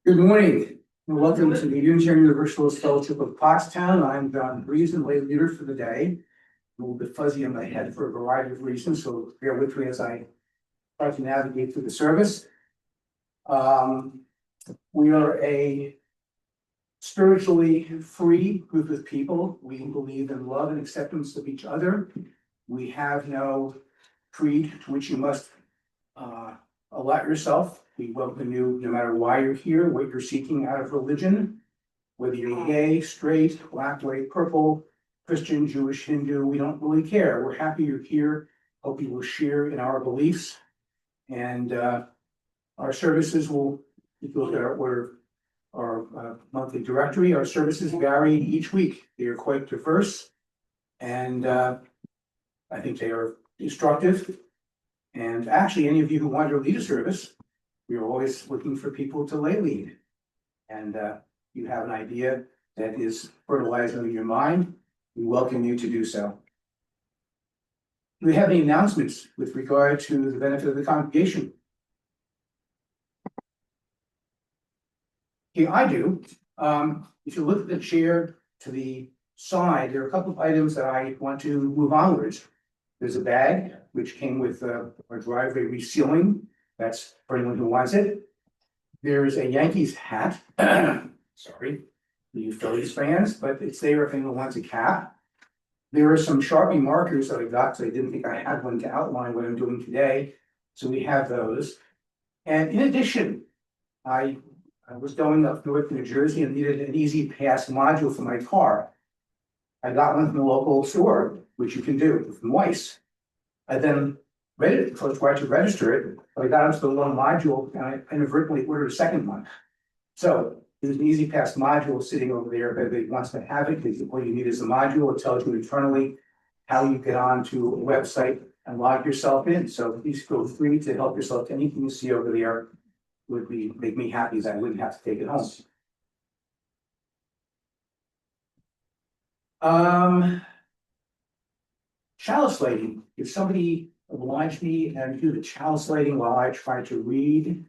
Good morning and welcome to the Unitarian Universalist Fellowship of Pottstown. I'm John Breeze, lay leader for the day. A little bit fuzzy on my head for a variety of reasons, so bear with me as I try to navigate through the service. We are a spiritually free group of people. We believe in love and acceptance of each other. We have no creed to which you must allot yourself. We welcome you no matter why you're here, what you're seeking out of religion, whether you're gay, straight, black, white, purple, Christian, Jewish, Hindu, we don't really care. We're happy you're here. Hope you will share in our beliefs. And our services will, if you look at our monthly directory, our services vary each week. They are quite diverse. And I think they are instructive. And actually, any of you who want to lead a service, we're always looking for people to lay lead. And you have an idea that is fertilizing in your mind, we welcome you to do so. Do we have any announcements with regard to the benefit of the congregation? Yeah, I do. If you look at the chair to the side, there are a couple of items that I want to move onwards. There's a bag which came with our driveway resealing. That's for anyone who wants it. There's a Yankees hat. Sorry, for you Phillies fans, but it's there if anyone wants a cap. There are some Sharpie markers that I got, so I didn't think I had one to outline what I'm doing today. So we have those. And in addition, I was going up north to New Jersey and needed an easy pass module for my car. I got one from the local store, which you can do from Weiss. I then read it, so I tried to register it, but I got onto the one module and I inadvertently ordered a second one. So there's an easy pass module sitting over there. If anybody wants to have it, because all you need is the module. It tells you internally how you get onto a website and log yourself in. So please feel free to help yourself to anything you see over there. Would make me happy as I wouldn't have to take it home. Chalice lighting. If somebody oblige me and do the chalice lighting while I try to read.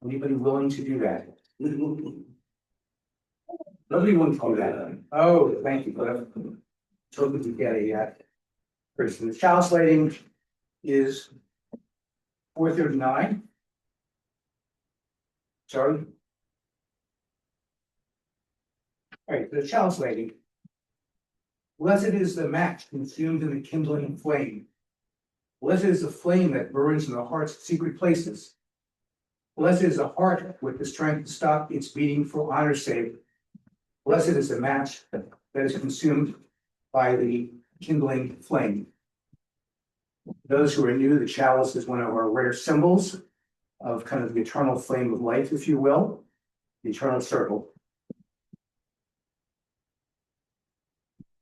Anybody willing to do that? Nobody wants to do that. Oh, thank you, Cliff. So good to get a person. The chalice lighting is 439. Sorry. All right, the chalice lighting. Blessed is the match consumed in the kindling flame. Blessed is the flame that burns in the heart's secret places. Blessed is the heart with the strength to stop its beating for honor's sake. Blessed is the match that is consumed by the kindling flame. Those who are new, the chalice is one of our rare symbols of kind of the eternal flame of life, if you will, the eternal circle.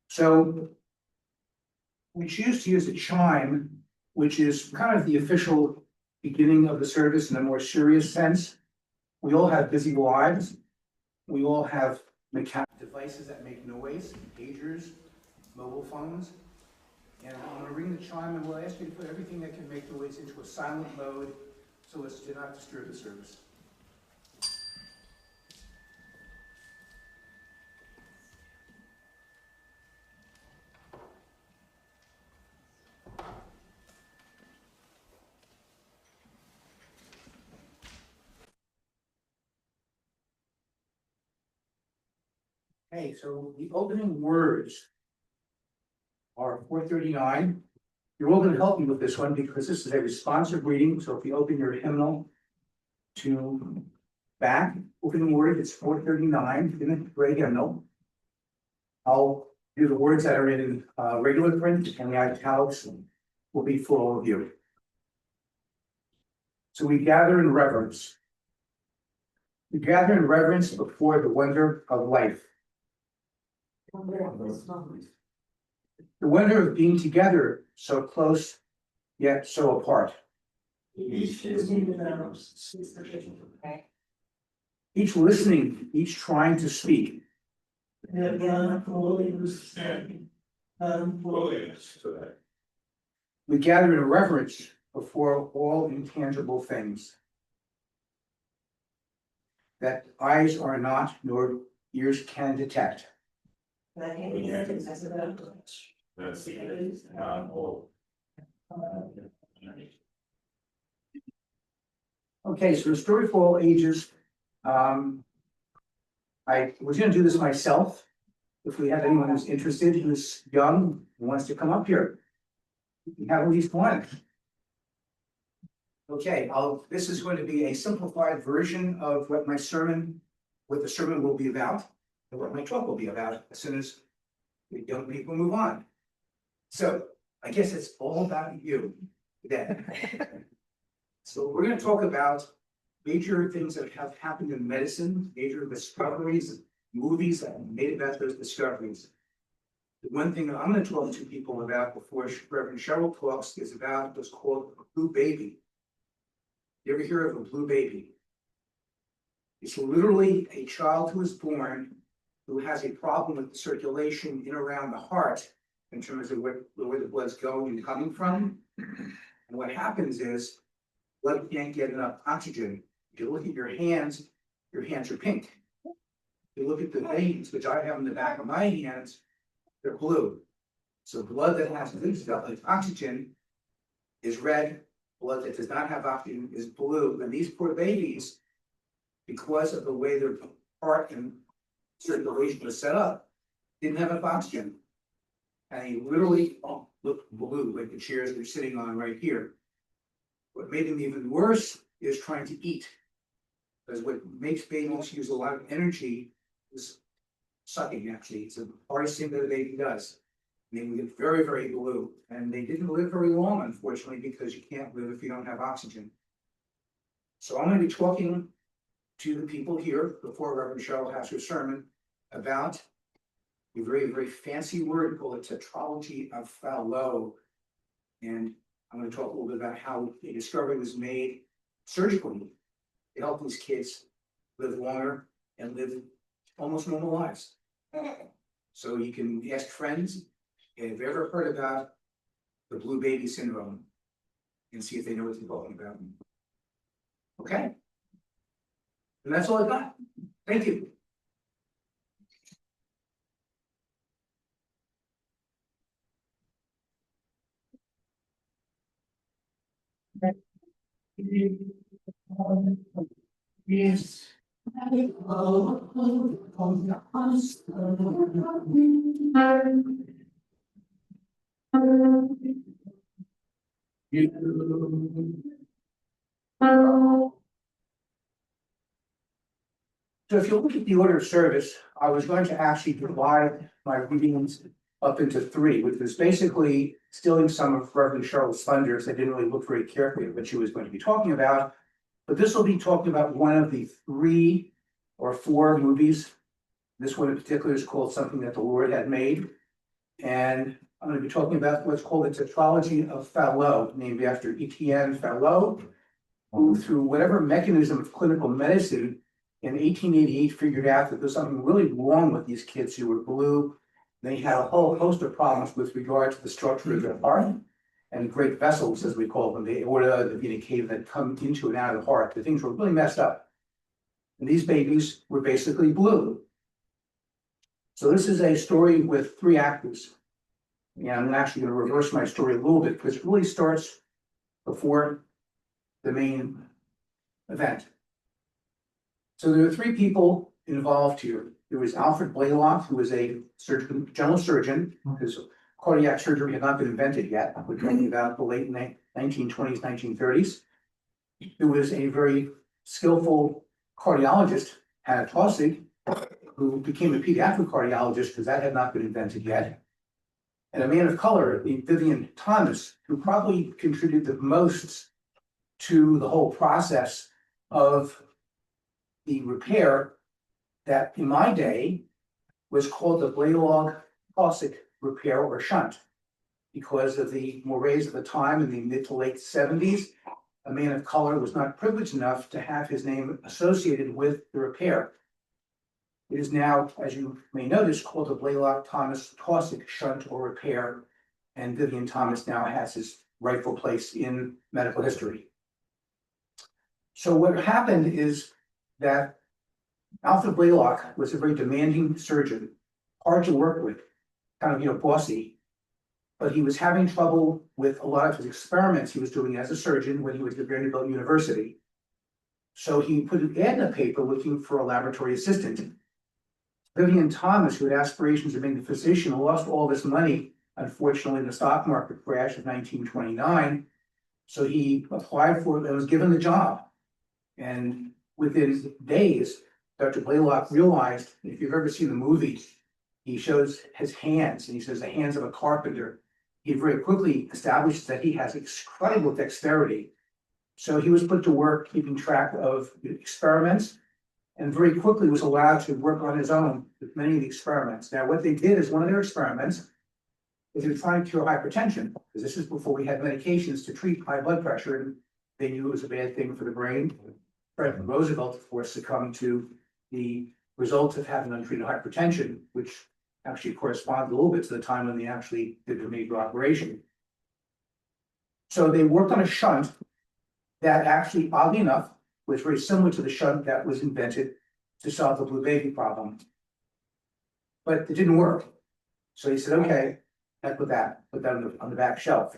So we choose to use a chime, which is kind of the official beginning of the service in a more serious sense. We all have busy lives. We all have mechanical devices that make noise, pagers, mobile phones. And I'm going to ring the chime and we'll ask you to put everything that can make noise into a silent mode so as to not disturb the service. Okay, so the opening words are 439. You're all going to help me with this one because this is a responsive reading. So if you open your hymnal to back, opening word, it's 439 in the gray hymnal. I'll do the words that are in regular print and the italics will be for all of you. So we gather in reverence. We gather in reverence before the wonder of life. The wonder of being together, so close, yet so apart. Each listening, each trying to speak. We gather in reverence before all intangible things. that eyes are not, nor ears can detect. Okay, so the story for all ages. I was gonna do this myself. If we have anyone who's interested, who's young, who wants to come up here. We have at least one. Okay, this is going to be a simplified version of what the sermon will be about, and what my talk will be about as soon as the young people move on. So I guess it's all about you today. So we're going to talk about major things that have happened in medicine, major discoveries, movies that have made about those discoveries. The one thing that I'm going to talk to people about before Reverend Cheryl talks is about what's called a blue baby. You ever hear of a blue baby? It's literally a child who is born who has a problem with the circulation in around the heart in terms of where the blood's going and coming from. And what happens is blood can't get enough oxygen. If you look at your hands are pink. If you look at the veins, which I have in the back of my hands, they're blue. So blood that has good stuff like oxygen is red. Blood that does not have oxygen is blue. And these poor babies, because of the way their heart and circulation was set up, didn't have enough oxygen. And they literally looked blue, like the chairs they're sitting on right here. What made them even worse is trying to eat. Because what makes babies use a lot of energy is sucking, actually. It's the hardest thing that a baby does. And they would get very, very blue. And they didn't live very long, unfortunately, because you can't live if you don't have oxygen. So I'm going to be talking to the people here before Reverend Cheryl has her sermon about a very, very fancy word called the tetralogy of Fallot. And I'm going to talk a little bit about how a discovery was made surgically to help these kids live longer and live almost normal lives. So you can ask friends if you've ever heard about the blue baby syndrome and see if they know what you're talking about. Okay? And that's all I got. Thank you. Yes. So if you look at the order of service, I was going to actually divide my readings up into three, which was basically stealing some of Reverend Cheryl's thunders. I didn't really look very carefully at what she was going to be talking about, but this will be talking about one of the 3 or 4 movies. This one in particular is called Something That the Lord Had Made. And I'm going to be talking about what's called the tetralogy of Fallot, named after Etienne Fallot, who through whatever mechanism of clinical medicine in 1888 figured out that there's something really wrong with these kids who were blue. They had a whole host of problems with regard to the structure of their heart and great vessels, as we call them, the aorta, the vena cava that come into and out of the heart. The things were really messed up. And these babies were basically blue. So this is a story with 3 actors. And I'm actually going to reverse my story a little bit because it really starts before the main event. So there are 3 people involved here. There was Alfred Blalock, who was a surgeon, general surgeon, because cardiac surgery had not been invented yet. We're talking about the late 1920s, 1930s. There was a very skillful cardiologist, Helen Taussig, who became a pediatric cardiologist because that had not been invented yet. And a man of color, Vivien Thomas, who probably contributed the most to the whole process of the repair that in my day was called the Blalock-Taussig repair or shunt. Because of the mores of the time in the mid to late 70s, a man of color was not privileged enough to have his name associated with the repair. It is now, as you may notice, called the Blalock-Taussig shunt or repair, and Vivien Thomas now has his rightful place in medical history. So what happened is that Alfred Blalock was a very demanding surgeon, hard to work with, kind of, bossy. But he was having trouble with a lot of his experiments he was doing as a surgeon when he was at Vanderbilt University. So he put an ad in the paper looking for a laboratory assistant. Vivien Thomas, who had aspirations of being a physician, lost all this money, unfortunately, in the stock market crash of 1929. So he applied for it and was given the job. And within days, Dr. Blalock realized, if you've ever seen the movie, he shows his hands and he says the hands of a carpenter. He very quickly establishes that he has incredible dexterity. So he was put to work keeping track of experiments and very quickly was allowed to work on his own with many of the experiments. Now, what they did is one of their experiments is they were trying to cure hypertension, because this is before we had medications to treat high blood pressure, and they knew it was a bad thing for the brain. President Roosevelt, of course, succumbed to the results of having untreated hypertension, which actually corresponds a little bit to the time when they actually did the major operation. So they worked on a shunt that actually, oddly enough, was very similar to the shunt that was invented to solve the blue baby problem. But it didn't work. So he said, okay, heck with that, put that on the back shelf.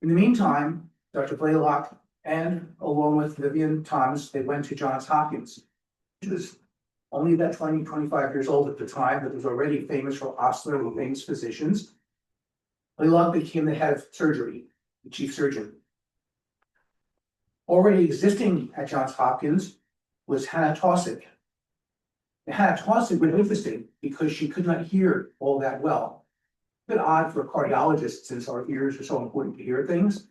In the meantime, Dr. Blalock and along with Vivien Thomas, they went to Johns Hopkins, which was only about 20, 25 years old at the time, but was already famous for Osler and famous physicians. Blalock became the head of surgery, the chief surgeon. Already existing at Johns Hopkins was Hannah Taussig. And Hannah Taussig was interesting because she could not hear all that well. A bit odd for a cardiologist since our ears are so important to hear things.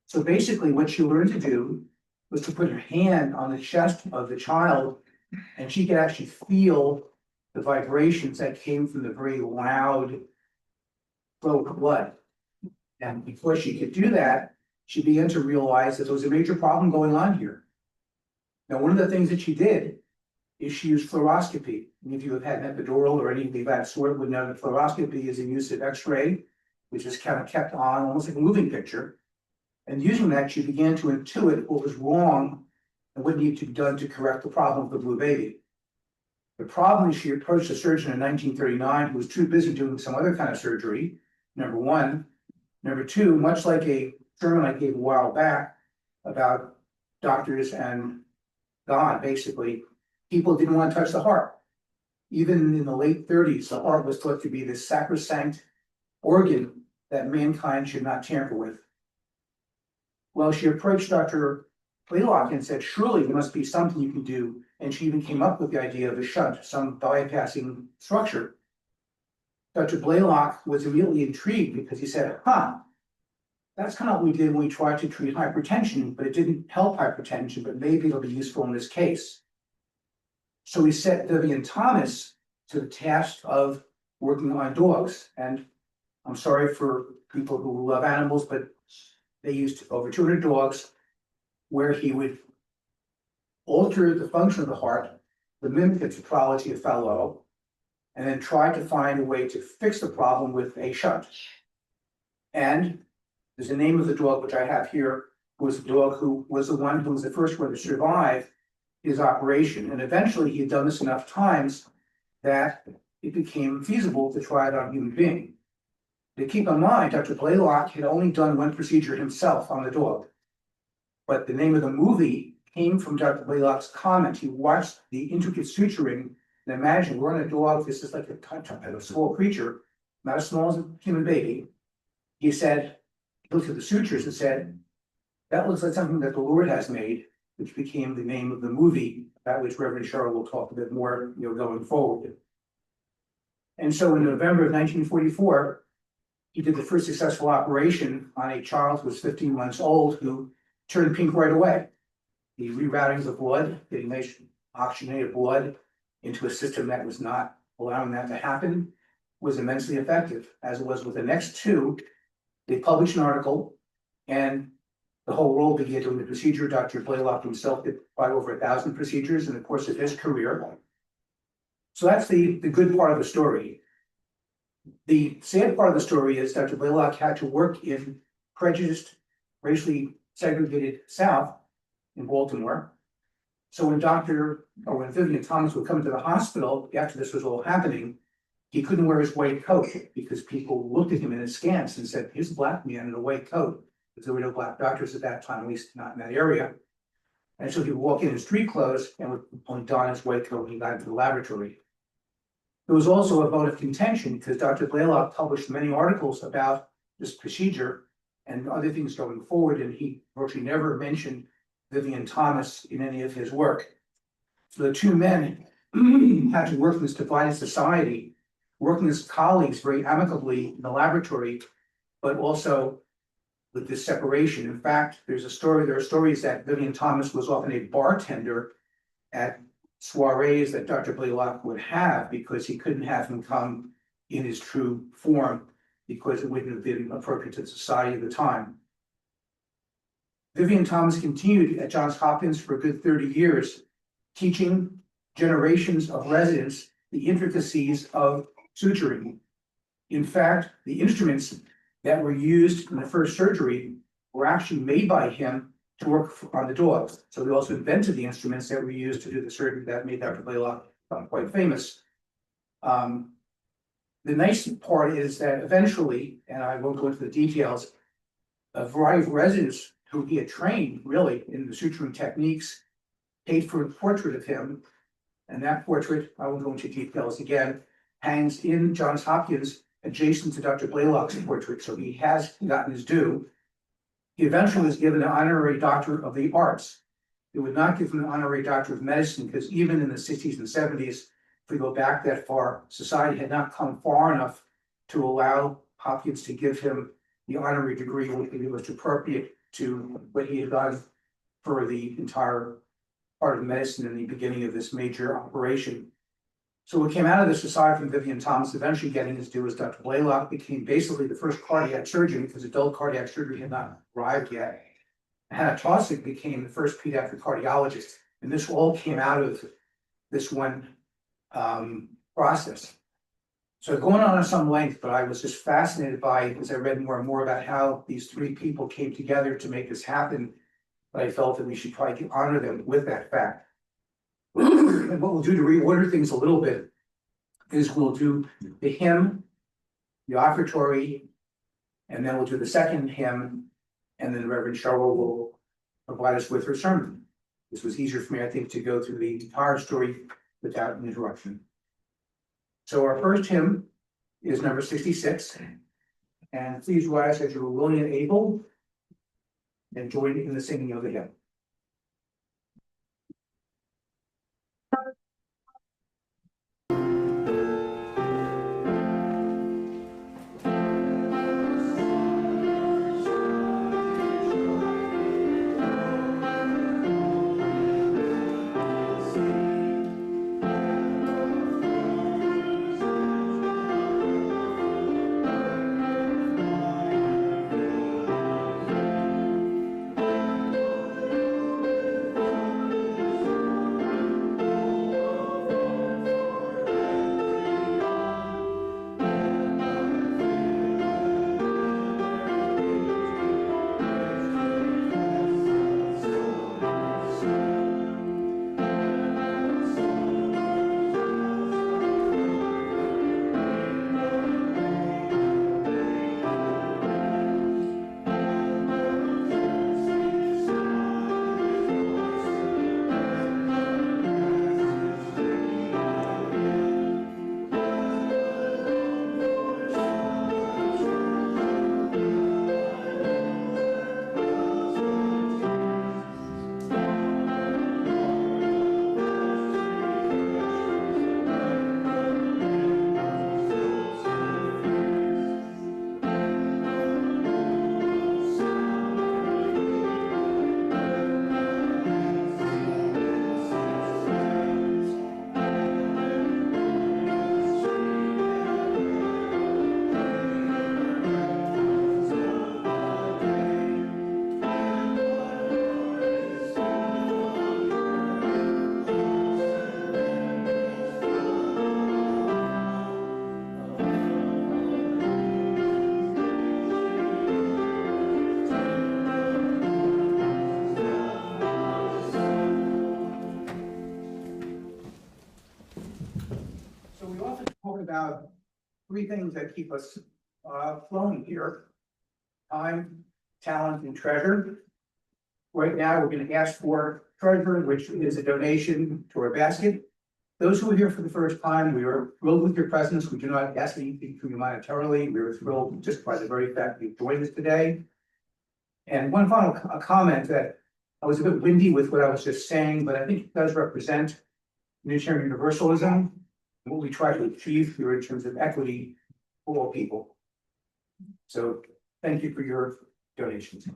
So basically what she learned to do was to put her hand on the chest of the child and she could actually feel the vibrations that came from the very loud flow of blood. And before she could do that, she began to realize that there was a major problem going on here. Now, one of the things that she did is she used fluoroscopy. Any of you have had an epidural or anything of that sort would know that fluoroscopy is a use of X-ray, which is kind of kept on almost like a moving picture. And using that, she began to intuit what was wrong and what needed to be done to correct the problem of the blue baby. The problem is she approached a surgeon in 1939 who was too busy doing some other kind of surgery, number one. Number two, much like a sermon I gave a while back about doctors and God, basically, people didn't want to touch the heart. Even in the late 30s, the heart was thought to be this sacrosanct organ that mankind should not tamper with. Well, she approached Dr. Blalock and said, surely there must be something you can do. And she even came up with the idea of a shunt, some bypassing structure. Dr. Blalock was immediately intrigued because he said, that's kind of what we did when we tried to treat hypertension, but it didn't help hypertension, but maybe it'll be useful in this case. So we set Vivien Thomas to the task of working on dogs. And I'm sorry for people who love animals, but they used over 200 dogs where he would alter the function of the heart, the mimic the pathology of Fallot, and then try to find a way to fix the problem with a shunt. And there's the name of the dog, which I have here, was the dog who was the one who was the first one to survive his operation. And eventually he had done this enough times that it became feasible to try it on a human being. To keep in mind, Dr. Blalock had only done one procedure himself on the dog. But the name of the movie came from Dr. Blalock's comment. He watched the intricate suturing and imagine we're on a dog, this is like a small creature, not as small as a human baby. He said, he looked at the sutures and said, that looks like something that the Lord has made, which became the name of the movie, about which Rev Cheryl will talk a bit more, going forward. And so in November of 1944, he did the first successful operation on a child who was 15 months old who turned pink right away. The rerouting of the blood, getting nice oxygenated blood into a system that was not allowing that to happen, was immensely effective, as it was with the next two. They published an article, and the whole world began doing the procedure. Dr. Blalock himself did quite over 1,000 procedures in the course of his career. So that's the good part of the story. The sad part of the story is Dr. Blalock had to work in prejudiced, racially segregated South in Baltimore. So when Vivien Thomas would come to the hospital after this was all happening, he couldn't wear his white coat because people looked at him in askance and said, here's a black man in a white coat. Because there were no black doctors at that time, at least not in that area. And so he would walk in street clothes and would don his white coat when he got into the laboratory. There was also a bone of contention because Dr. Blalock published many articles about this procedure and other things going forward, and he virtually never mentioned Vivien Thomas in any of his work. So the two men had to work in this divided society, working as colleagues very amicably in the laboratory, but also with this separation. In fact, there are stories that Vivien Thomas was often a bartender at soirees that Dr. Blalock would have because he couldn't have him come in his true form because it wouldn't have been appropriate to the society of the time. Vivien Thomas continued at Johns Hopkins for a good 30 years, teaching generations of residents the intricacies of suturing. In fact, the instruments that were used in the first surgery were actually made by him to work on the dogs. So he also invented the instruments that were used to do the surgery that made Dr. Blalock quite famous. The nice part is that eventually, and I won't go into the details, a variety of residents who he had trained really in the suturing techniques paid for a portrait of him. And that portrait, I won't go into details again, hangs in Johns Hopkins adjacent to Dr. Blalock's portrait. So he has gotten his due. He eventually was given an honorary doctor of the arts. It would not give him an honorary doctor of medicine because even in the 60s and 70s, if we go back that far, society had not come far enough to allow Hopkins to give him the honorary degree which was appropriate to what he had done for the entire part of medicine in the beginning of this major operation. So what came out of this, aside from Vivien Thomas eventually getting his due, was Dr. Blalock became basically the first cardiac surgeon because adult cardiac surgery had not arrived yet. Hannah Taussig became the first pediatric cardiologist, and this all came out of this one process. So going on at some length, but I was just fascinated by, as I read more and more about how these three people came together to make this happen, but I felt that we should probably honor them with that fact. And what we'll do to reorder things a little bit is we'll do the hymn, the offertory, and then we'll do the second hymn, and then Rev Cheryl will provide us with her sermon. This was easier for me, I think, to go through the entire story without an interruption. So our first hymn is number 66, and please rise as you are willing and able, and join in the singing of the hymn. three things that keep us flowing here: time, talent, and treasure. Right now, we're going to ask for treasure, which is a donation to our basket. Those who are here for the first time, we are thrilled with your presence. We do not ask anything from you monetarily. We are thrilled just by the very fact that you joined us today. And one final comment, that I was a bit windy with what I was just saying, but I think it does represent Unitarian Universalism and what we try to achieve here in terms of equity for all people. So thank you for your donations.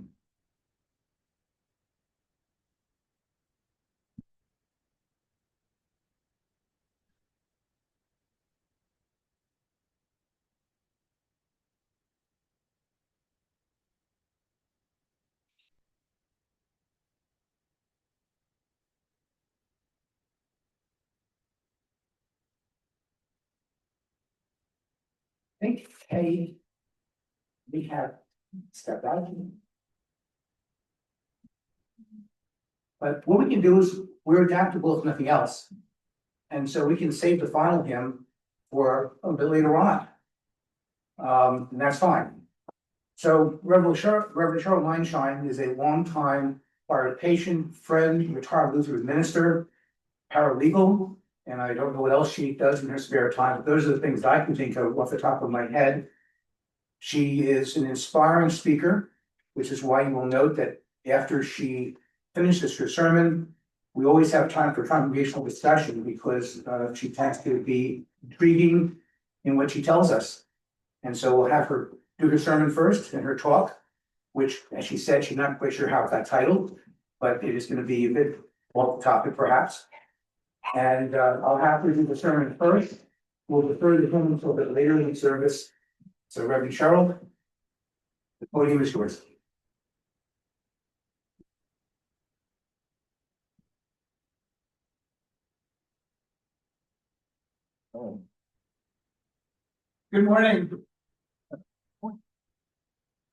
I think Kay, we have stepped out. But what we can do is we're adaptable if nothing else. And so we can save the final hymn for a bit later on. And that's fine. So Rev Cheryl Meinschein is a longtime patient, friend, retired Lutheran minister, paralegal, and I don't know what else she does in her spare time, but those are the things that I can think of off the top of my head. She is an inspiring speaker, which is why you will note that after she finishes her sermon, we always have time for congregational discussion, because she tends to be intriguing in what she tells us. And so we'll have her do her sermon first and her talk, which, as she said, she's not quite sure how it got titled, but it is going to be a bit off the topic perhaps. And I'll have her do the sermon first. We'll defer to him until a bit later in the service. So Rev Cheryl, the podium is yours. Good morning.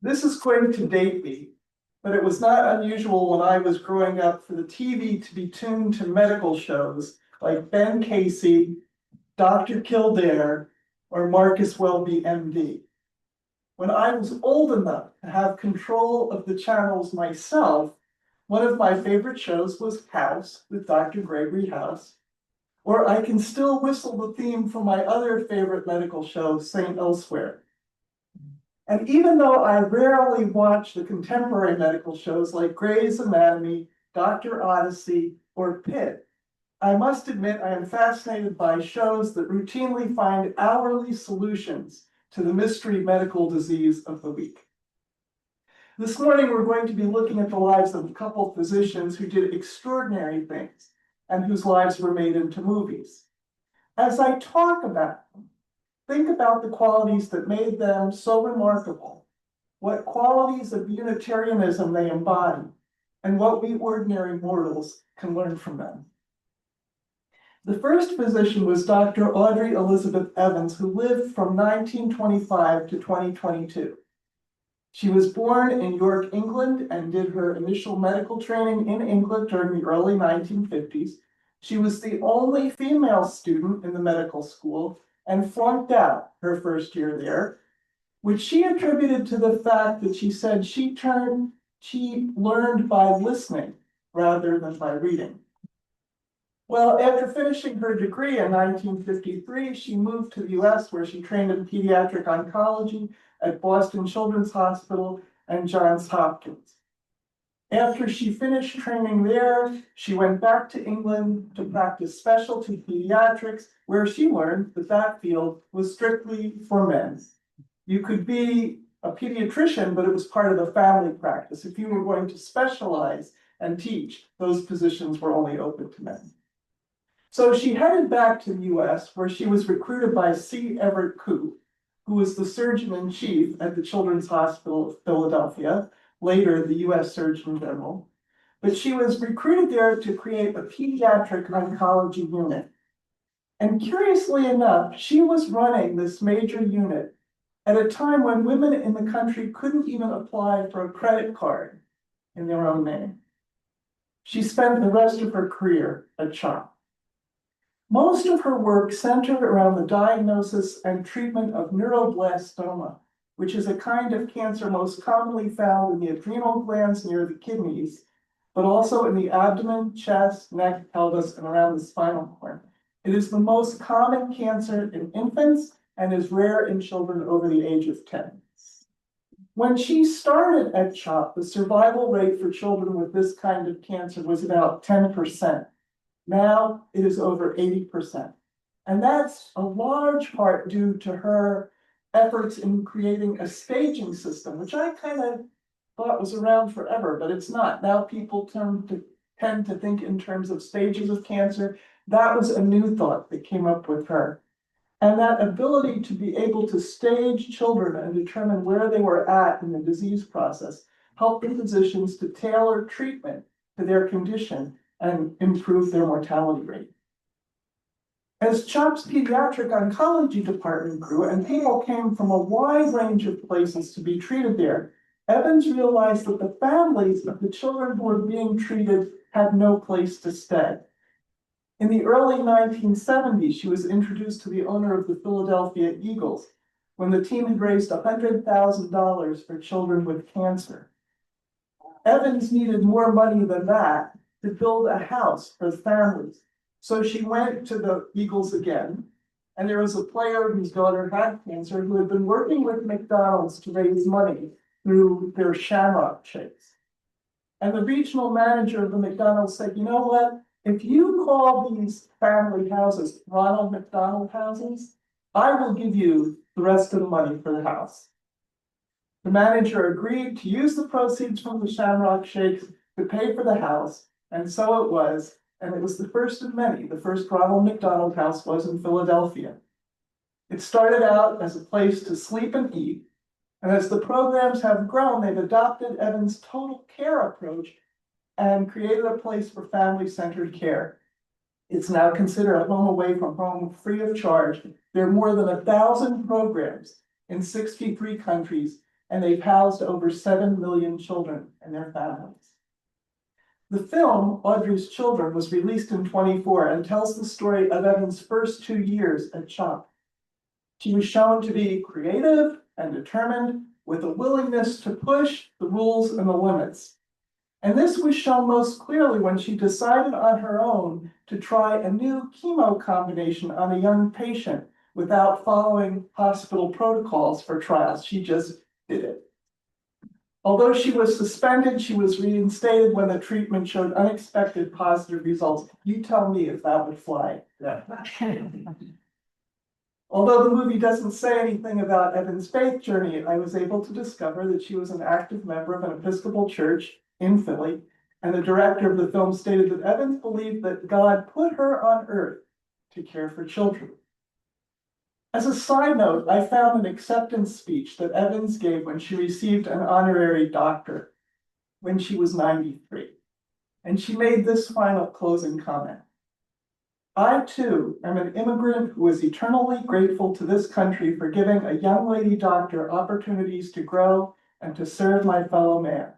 This is going to date me, but it was not unusual when I was growing up for the TV to be tuned to medical shows like Ben Casey, Dr. Kildare, or Marcus Welby, MD. When I was old enough to have control of the channels myself, one of my favorite shows was House with Dr. Gregory House, or I can still whistle the theme from my other favorite medical show, St. Elsewhere. And even though I rarely watch the contemporary medical shows like Grey's Anatomy, Dr. Odyssey, or Pitt, I must admit I am fascinated by shows that routinely find hourly solutions to the mystery medical disease of the week. This morning, we're going to be looking at the lives of a couple of physicians who did extraordinary things and whose lives were made into movies. As I talk about them, think about the qualities that made them so remarkable, what qualities of Unitarianism they embody, and what we ordinary mortals can learn from them. The first physician was Dr. Audrey Elizabeth Evans, who lived from 1925 to 2022. She was born in York, England, and did her initial medical training in England during the early 1950s. She was the only female student in the medical school and flunked out her first year there, which she attributed to the fact that she said she learned by listening rather than by reading. Well, after finishing her degree in 1953, she moved to the US, where she trained in pediatric oncology at Boston Children's Hospital and Johns Hopkins. After she finished training there, she went back to England to practice specialty pediatrics, where she learned that that field was strictly for men. You could be a pediatrician, but it was part of the family practice. If you were going to specialize and teach, those positions were only open to men. So she headed back to the US, where she was recruited by C. Everett Koop, who was the surgeon-in-chief at the Children's Hospital of Philadelphia, later the US Surgeon General. But she was recruited there to create a pediatric oncology unit. And curiously enough, she was running this major unit at a time when women in the country couldn't even apply for a credit card in their own name. She spent the rest of her career at CHOP. Most of her work centered around the diagnosis and treatment of neuroblastoma, which is a kind of cancer most commonly found in the adrenal glands near the kidneys, but also in the abdomen, chest, neck, pelvis, and around the spinal cord. It is the most common cancer in infants and is rare in children over the age of 10. When she started at CHOP, the survival rate for children with this kind of cancer was about 10%. Now it is over 80%. And that's a large part due to her efforts in creating a staging system, which I kind of thought was around forever, but it's not. Now people tend to think in terms of stages of cancer. That was a new thought that came up with her. And that ability to be able to stage children and determine where they were at in the disease process helped the physicians to tailor treatment to their condition and improve their mortality rate. As CHOP's pediatric oncology department grew and people came from a wide range of places to be treated there, Evans realized that the families of the children who were being treated had no place to stay. In the early 1970s, she was introduced to the owner of the Philadelphia Eagles when the team had raised $100,000 for children with cancer. Evans needed more money than that to build a house for families. So she went to the Eagles again, and there was a player whose daughter had cancer who had been working with McDonald's to raise money through their Shamrock Shakes. And the regional manager of the McDonald's said, you know what? If you call these family houses Ronald McDonald houses, I will give you the rest of the money for the house. The manager agreed to use the proceeds from the Shamrock Shakes to pay for the house, and so it was, and it was the first of many. The first Ronald McDonald house was in Philadelphia. It started out as a place to sleep and eat, and as the programs have grown, they've adopted Evans' total care approach and created a place for family-centered care. It's now considered a home away from home, free of charge. There are more than 1,000 programs in 63 countries, and they've housed over 7 million children and their families. The film, Audrey's Children, was released in 24 and tells the story of Evans' first 2 years at CHOP. She was shown to be creative and determined, with a willingness to push the rules and the limits. And this was shown most clearly when she decided on her own to try a new chemo combination on a young patient without following hospital protocols for trials. She just did it. Although she was suspended, she was reinstated when the treatment showed unexpected positive results. You tell me if that would fly. Yeah. Although the movie doesn't say anything about Evans' faith journey, I was able to discover that she was an active member of an Episcopal church in Philly, and the director of the film stated that Evans believed that God put her on earth to care for children. As a side note, I found an acceptance speech that Evans gave when she received an honorary doctorate when she was 93. And she made this final closing comment. I too am an immigrant who is eternally grateful to this country for giving a young lady doctor opportunities to grow and to serve my fellow man.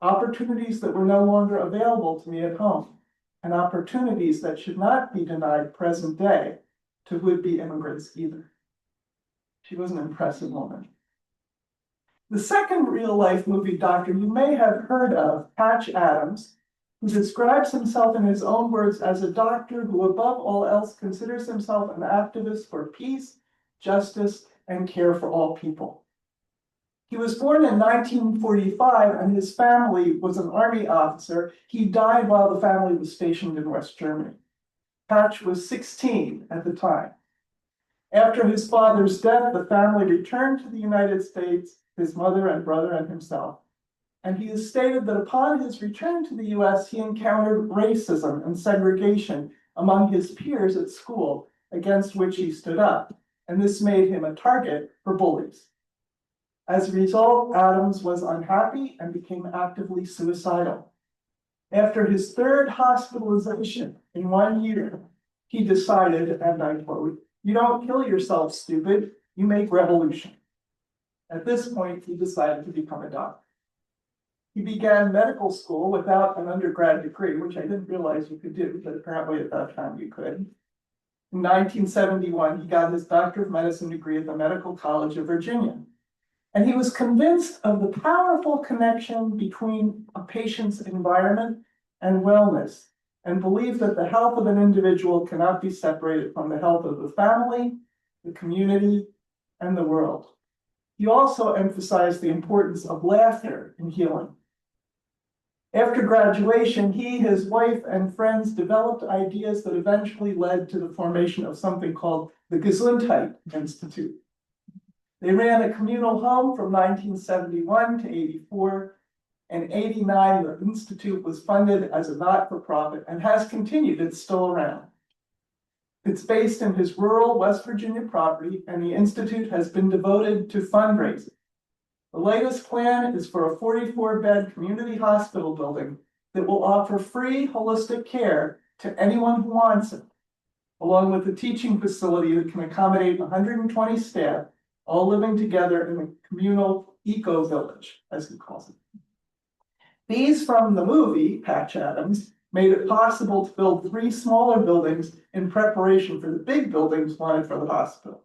Opportunities that were no longer available to me at home, and opportunities that should not be denied present day to would-be immigrants either. She was an impressive woman. The second real-life movie doctor you may have heard of, Patch Adams, who describes himself in his own words as a doctor who above all else considers himself an activist for peace, justice, and care for all people. He was born in 1945 and his family was an army officer. He died while the family was stationed in West Germany. Patch was 16 at the time. After his father's death, the family returned to the United States, his mother and brother and himself. And he has stated that upon his return to the US, he encountered racism and segregation among his peers at school, against which he stood up. And this made him a target for bullies. As a result, Adams was unhappy and became actively suicidal. After his third hospitalization in 1 year, he decided, and I quote, "You don't kill yourself, stupid, you make revolution." At this point, he decided to become a doctor. He began medical school without an undergrad degree, which I didn't realize you could do, but apparently at that time you could. In 1971, he got his Doctor of Medicine degree at the Medical College of Virginia. And he was convinced of the powerful connection between a patient's environment and wellness, and believed that the health of an individual cannot be separated from the health of the family, the community, and the world. He also emphasized the importance of laughter in healing. After graduation, he, his wife, and friends developed ideas that eventually led to the formation of something called the Gesundheit Institute. They ran a communal home from 1971 to 84. In 89, the Institute was funded as a not-for-profit and has continued. It's still around. It's based in his rural West Virginia property, and the Institute has been devoted to fundraising. The latest plan is for a 44-bed community hospital building that will offer free holistic care to anyone who wants it, along with a teaching facility that can accommodate 120 staff, all living together in a communal eco-village, as he calls it. These from the movie, Patch Adams, made it possible to build 3 smaller buildings in preparation for the big buildings wanted for the hospital.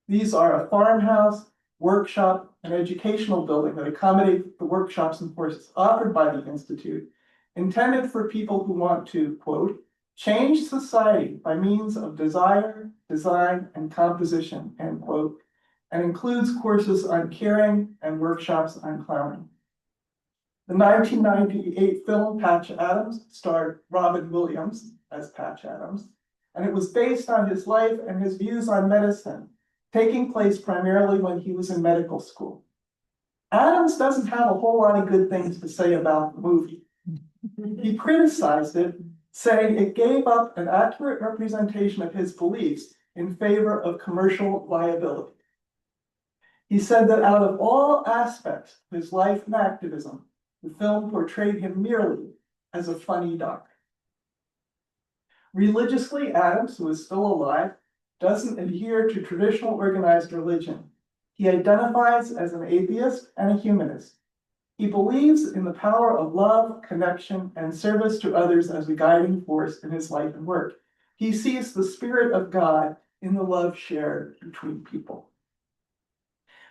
These are a farmhouse, workshop, and educational building that accommodate the workshops and courses offered by the Institute, intended for people who want to, quote, change society by means of desire, design, and composition, end quote, and includes courses on caring and workshops on clowning. The 1998 film Patch Adams starred Robin Williams as Patch Adams, and it was based on his life and his views on medicine, taking place primarily when he was in medical school. Adams doesn't have a whole lot of good things to say about the movie. He criticized it, saying it gave up an accurate representation of his beliefs in favor of commercial viability. He said that out of all aspects of his life and activism, the film portrayed him merely as a funny doctor. Religiously, Adams, who is still alive, doesn't adhere to traditional organized religion. He identifies as an atheist and a humanist. He believes in the power of love, connection, and service to others as a guiding force in his life and work. He sees the Spirit of God in the love shared between people.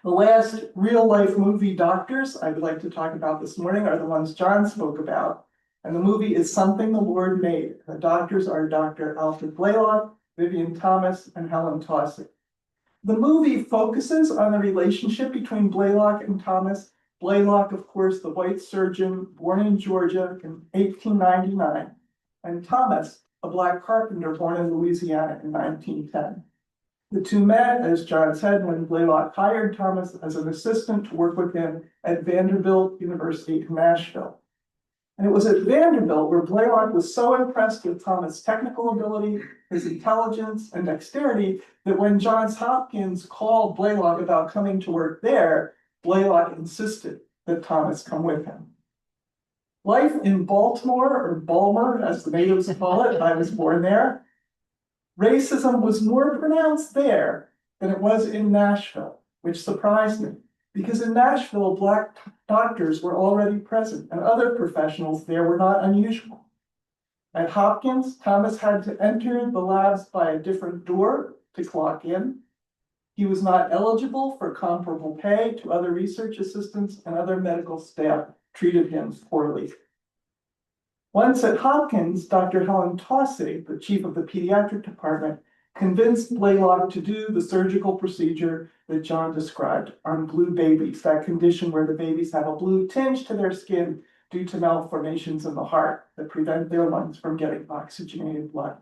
The last real-life movie doctors I would like to talk about this morning are the ones John spoke about. And the movie is Something the Lord Made. The doctors are Dr. Alfred Blalock, Vivien Thomas, and Helen Taussig. The movie focuses on the relationship between Blalock and Thomas. Blalock, of course, the white surgeon born in Georgia in 1899, and Thomas, a black carpenter born in Louisiana in 1910. The two met, as John said, when Blalock hired Thomas as an assistant to work with him at Vanderbilt University in Nashville. And it was at Vanderbilt where Blalock was so impressed with Thomas' technical ability, his intelligence, and dexterity that when Johns Hopkins called Blalock about coming to work there, Blalock insisted that Thomas come with him. Life in Baltimore, or Balmer, as the natives call it, I was born there. Racism was more pronounced there than it was in Nashville, which surprised me, because in Nashville, Black doctors were already present and other professionals there were not unusual. At Hopkins, Thomas had to enter the labs by a different door to clock in. He was not eligible for comparable pay to other research assistants, and other medical staff treated him poorly. Once at Hopkins, Dr. Helen Taussig, the chief of the pediatric department, convinced Blalock to do the surgical procedure that John described on blue babies, that condition where the babies have a blue tinge to their skin due to malformations in the heart that prevent their lungs from getting oxygenated blood.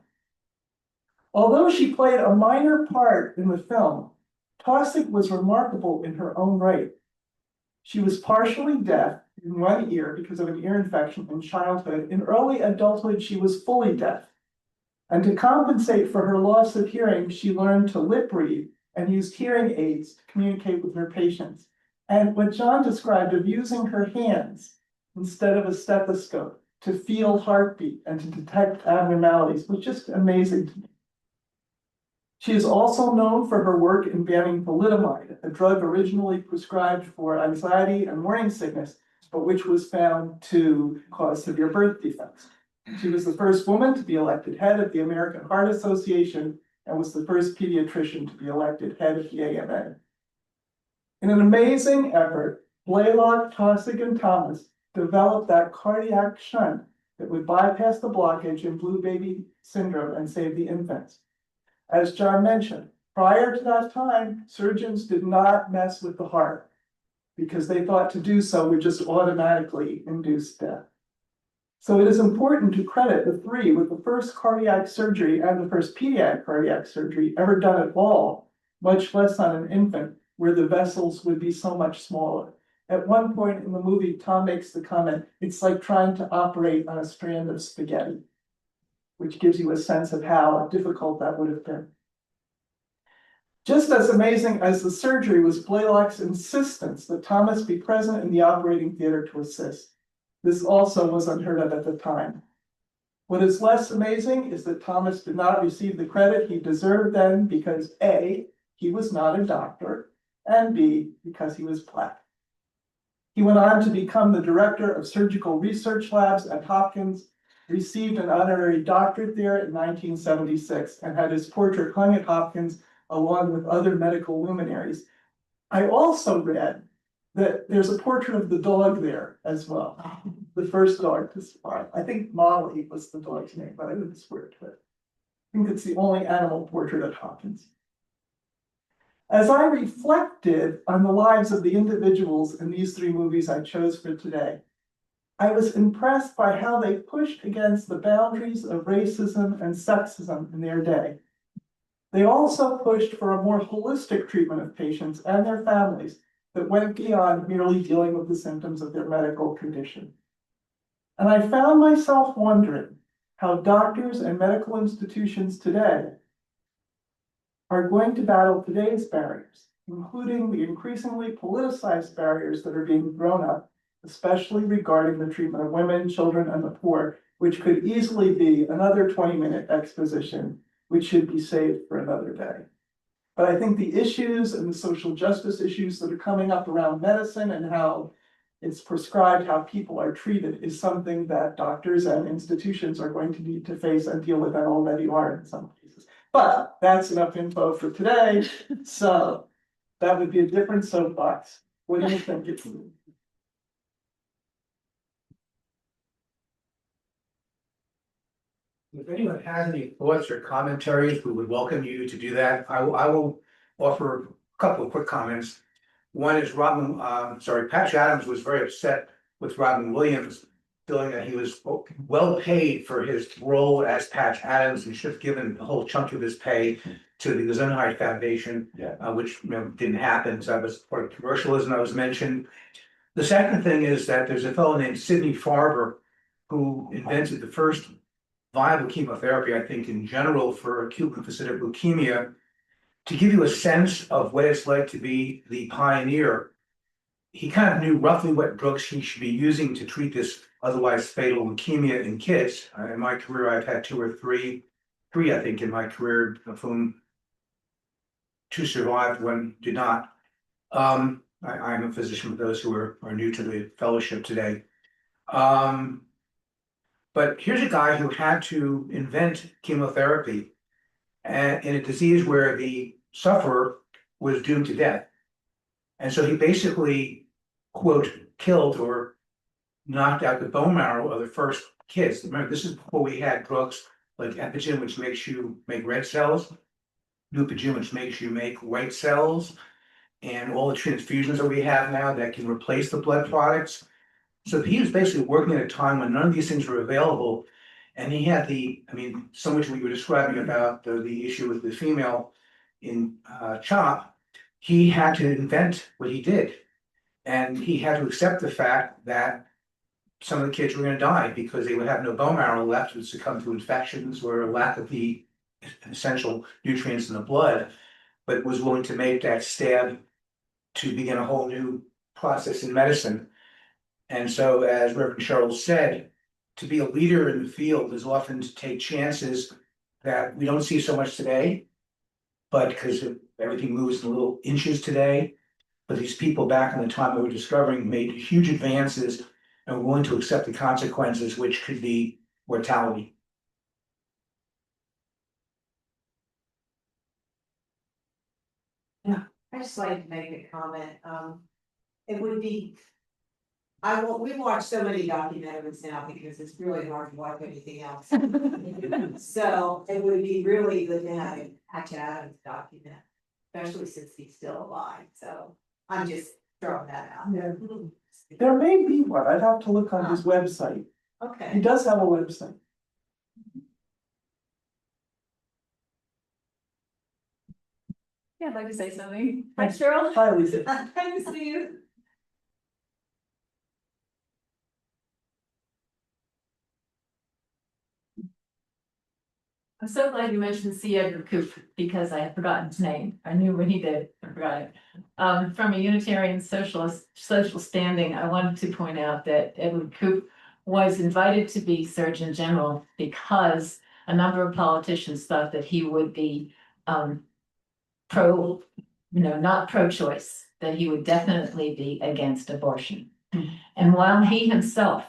Although she played a minor part in the film, Taussig was remarkable in her own right. She was partially deaf in one ear because of an ear infection in childhood. In early adulthood, she was fully deaf. And to compensate for her loss of hearing, she learned to lip read and used hearing aids to communicate with her patients. And what John described of using her hands instead of a stethoscope to feel heartbeat and to detect abnormalities was just amazing to me. She is also known for her work in banning thalidomide, a drug originally prescribed for anxiety and morning sickness, but which was found to cause severe birth defects. She was the first woman to be elected head of the American Heart Association and was the first pediatrician to be elected head of the AMA. In an amazing effort, Blalock, Taussig, and Thomas developed that cardiac shunt that would bypass the blockage in blue baby syndrome and save the infants. As John mentioned, prior to that time, surgeons did not mess with the heart because they thought to do so would just automatically induce death. So it is important to credit the three with the first cardiac surgery and the first pediatric cardiac surgery ever done at all, much less on an infant, where the vessels would be so much smaller. At one point in the movie, Tom makes the comment, it's like trying to operate on a strand of spaghetti, which gives you a sense of how difficult that would have been. Just as amazing as the surgery was Blalock's insistence that Thomas be present in the operating theater to assist. This also was unheard of at the time. What is less amazing is that Thomas did not receive the credit he deserved then because A, he was not a doctor, and B, because he was Black. He went on to become the director of surgical research labs at Hopkins, received an honorary doctorate there in 1976, and had his portrait hung at Hopkins along with other medical luminaries. I also read that there's a portrait of the dog there as well, the first dog to survive. I think Molly was the dog's name, but I wouldn't swear to it. I think it's the only animal portrait at Hopkins. As I reflected on the lives of the individuals in these three movies I chose for today, I was impressed by how they pushed against the boundaries of racism and sexism in their day. They also pushed for a more holistic treatment of patients and their families that went beyond merely dealing with the symptoms of their medical condition. And I found myself wondering how doctors and medical institutions today are going to battle today's barriers, including the increasingly politicized barriers that are being thrown up, especially regarding the treatment of women, children, and the poor, which could easily be another 20-minute exposition, which should be saved for another day. But I think the issues and the social justice issues that are coming up around medicine and how it's prescribed, how people are treated, is something that doctors and institutions are going to need to face and deal with, and already are in some cases. But that's enough info for today. So that would be a different soapbox. What do you think? If anyone has any thoughts or commentaries, we would welcome you to do that. I will offer a couple of quick comments. One is Patch Adams was very upset with Robin Williams, feeling that he was well paid for his role as Patch Adams and should have given a whole chunk of his pay to the Gesundheit Foundation, which didn't happen. So that was part of commercialism that was mentioned. The second thing is that there's a fellow named Sidney Farber who invented the first viable chemotherapy, I think, in general for acute lymphocytic leukemia. To give you a sense of what it's like to be the pioneer, he kind of knew roughly what drugs he should be using to treat this otherwise fatal leukemia in kids. In my career, I've had three, I think, in my career, of whom two survived, one did not. I'm a physician for those who are new to the fellowship today. But here's a guy who had to invent chemotherapy in a disease where the sufferer was doomed to death. And so he basically, quote, killed or knocked out the bone marrow of the first kids. Remember, this is before we had drugs like Epigen, which makes you make red cells, Neupogen, which makes you make white cells, and all the transfusions that we have now that can replace the blood products. So he was basically working at a time when none of these things were available. And he had so much what you were describing about the issue with the female in CHOP, he had to invent what he did. And he had to accept the fact that some of the kids were going to die because they would have no bone marrow left, would succumb to infections or a lack of the essential nutrients in the blood, but was willing to make that stab to begin a whole new process in medicine. And so, as Rev Cheryl said, to be a leader in the field is often to take chances that we don't see so much today, but because everything moves in little inches today. But these people back in the time they were discovering made huge advances and were willing to accept the consequences, which could be mortality. I just like to make a comment, it would be. We watch so many documentaries now because it's really hard to watch anything else. So it would be really good to have a Patch Adams document, especially since he's still alive, so I'm just throwing that out. Yeah. There may be one, I'd have to look on his website. He Okay, does have a website. Yeah, I'd like to say something. Hi, Cheryl. Hi, Lisa. Nice to see you. I'm so glad you mentioned C. Edgar Coop because I had forgotten his name. I knew what he did, I forgot it. From a Unitarian social standing, I wanted to point out that Edward Coop was invited to be Surgeon General because a number of politicians thought that he would be not pro-choice, that he would definitely be against abortion. And while he himself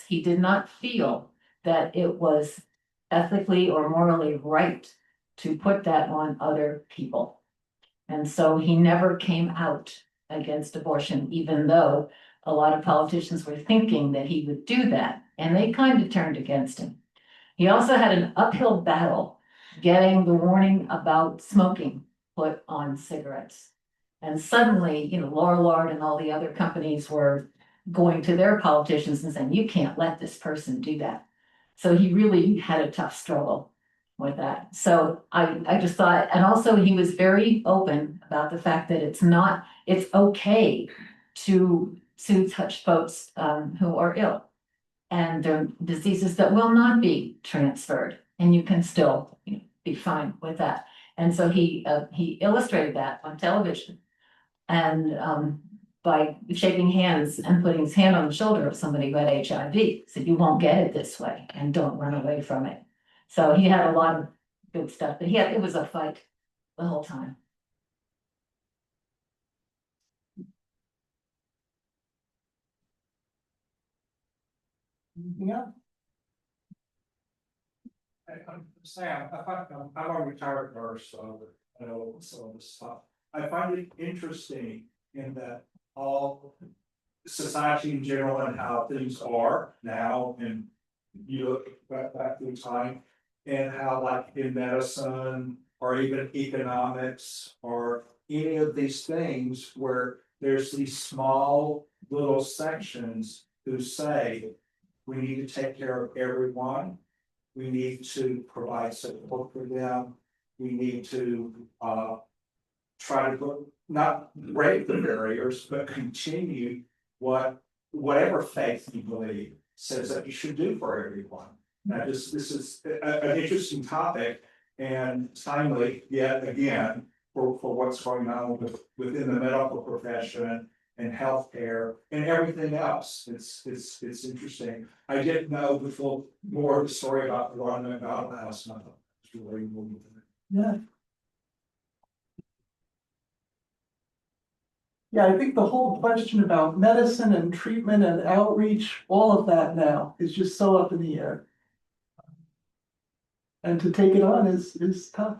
he did not feel that it was ethically or morally right to put that on other people. And so he never came out against abortion, even though a lot of politicians were thinking that he would do that, and they kind of turned against him. He also had an uphill battle getting the warning about smoking put on cigarettes. And suddenly, Laura Lard and all the other companies were going to their politicians and saying, you can't let this person do that. So he really had a tough struggle with that. So I just thought, and also he was very open about the fact that it's okay to touch folks who are ill. And there are diseases that will not be transferred, and you can still be fine with that. And so he illustrated that on television. And by shaking hands and putting his hand on the shoulder of somebody who had HIV, said, you won't get it this way, and don't run away from it. So he had a lot of good stuff, but it was a fight the whole time. Yeah. I'm Sam, I'm a retired nurse, so I know some of this stuff. I find it interesting in that all society in general and how things are now, and you look back through time, and how like in medicine or even economics or any of these things where there's these small little sections who say we need to take care of everyone. We need to provide support for them. We need to try to not break the barriers, but continue whatever faith you believe says that you should do for everyone. Now, this is an interesting topic and timely yet again for what's going on within the medical profession and healthcare and everything else. It's interesting. I didn't know the full more of the story about the Ron McDonald House. And I thought it was really moving. Yeah. Yeah, I think the whole question about medicine and treatment and outreach, all of that now is just so up in the air. And to take it on is tough.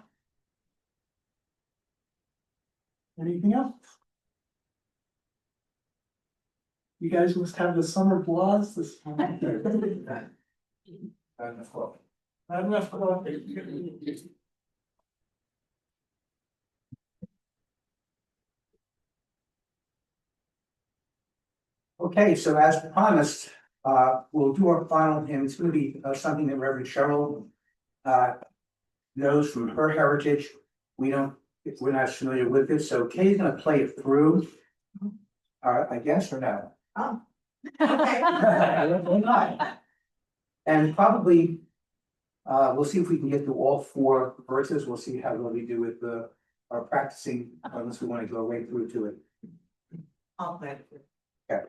Anything else? You guys must have the summer blahs this morning. Not enough coffee. Okay, so as promised, we'll do our final, and it's gonna be something that Reverend Cheryl knows from her heritage. We're not familiar with it, so Kay's gonna play it through. I guess, or no? oh. Or not. And probably, we'll see if we can get through all 4 verses. We'll see how well we do with our practicing, unless we want to go right through to it. I'll play it. Okay.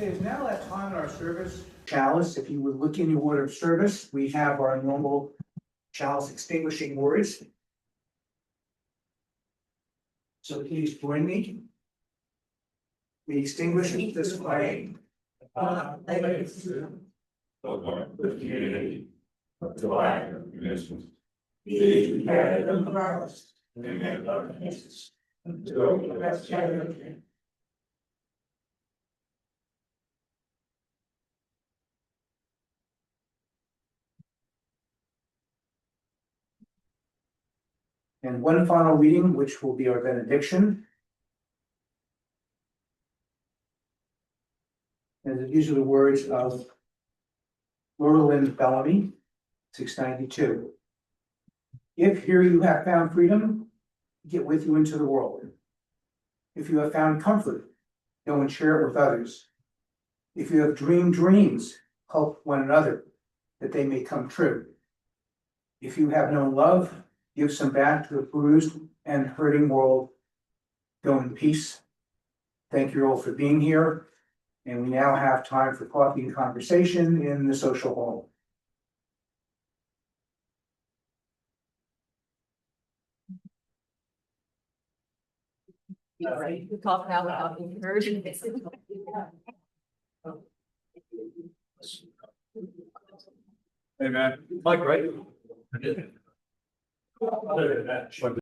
Okay, it's now that time in our service. Chalice, if you would look in your order of service, we have our normal chalice extinguishing words. So please join me. We extinguish this flame. And one final reading, which will be our benediction. And these are the words of Laura Lynn Bellamy, 692. If here you have found freedom, get with you into the world. If you have found comfort, go and share it with others. If you have dreamed dreams, help one another, that they may come true. If you have known love, give some back to the bruised and hurting world. Go in peace. Thank you all for being here. And we now have time for coffee and conversation in the social hall. We talk now without being heard. Hey, man. Mike, right?